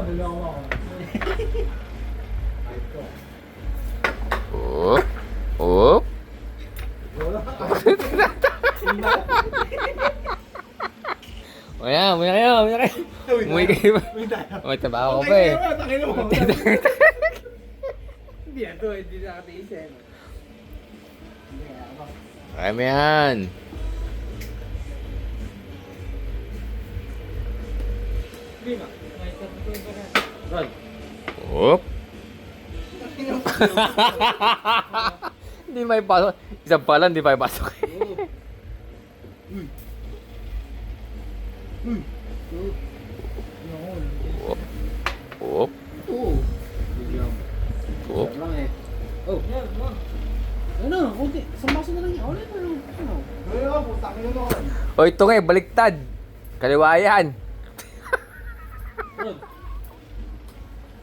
dalawa ako. Oop. Oop. Umuwi kayo. Umuwi kayo. May tabako pa eh. Hindi ito, hindi nakatiisin. Kaya mo yan. Hindi na. Run. Oop. Hindi may pasok. Isang pala, hindi may pasok. Oop. Oop. Oop. Oh, yan, yan. Ano, kunti. Sambaso na lang yan. Ulit na lang. Ano? Ano, putang ina mo. O ito nga, baliktad. Kaliwa yan.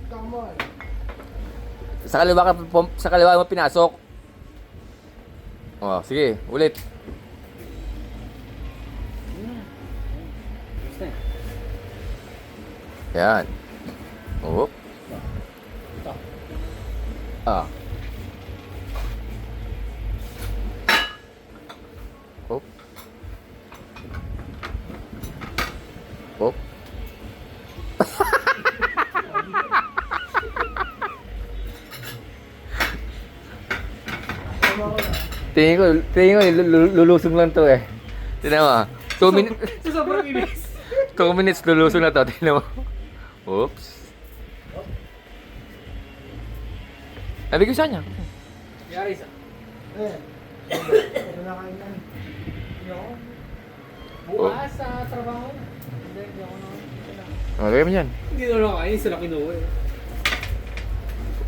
Come on. Sa kaliwa mo pinasok. Oh, sige, ulit. Yan. Oop. Ah. Oop. Oop. Tingin ko, lulusong lang to eh. Tingnan mo. 2 minutes. Sa sobrang inis. 2 minutes lulusong na to. Tingnan mo. Oops. Sabi ko saan niya? Yari sa. Ano na kain na? Hindi ako. Bukas sa trabaho. Hindi ako na. Lagay mo yan. Hindi na lang kain. Sila kinuha eh.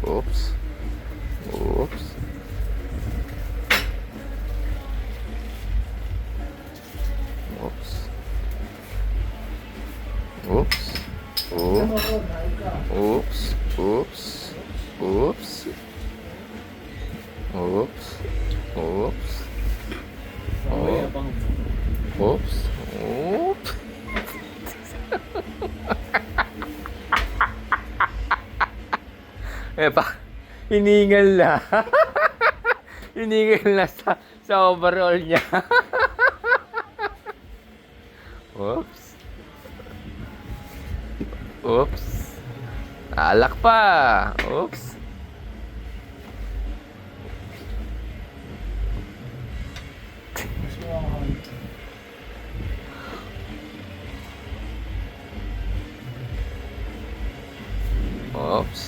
Oops. Oops. Oops. Oops. Oops. Oops. Oops. Oops. Oops. Oops. Oops. Oops. Eh pa, hiningal na. Hiningal na sa overall niya. Oops. Oops. Alak pa. Oops. Oops.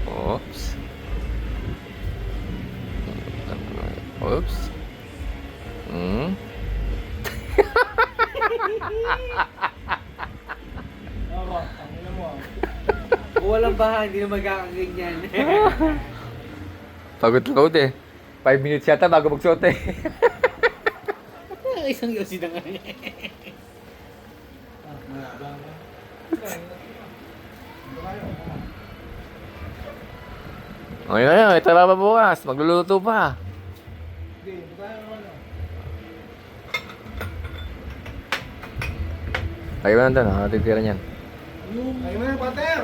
Oops. Oops. Hmm. Kung walang baha, hindi na magkakaganyan. Pagod eh. 5 minutes yata bago magsuot eh. Isang yosi na nga niya. Okay na yun, ito pa bukas. Magluluto pa. Lagay mo na doon, nakatitira niyan. Ay mo na, pater!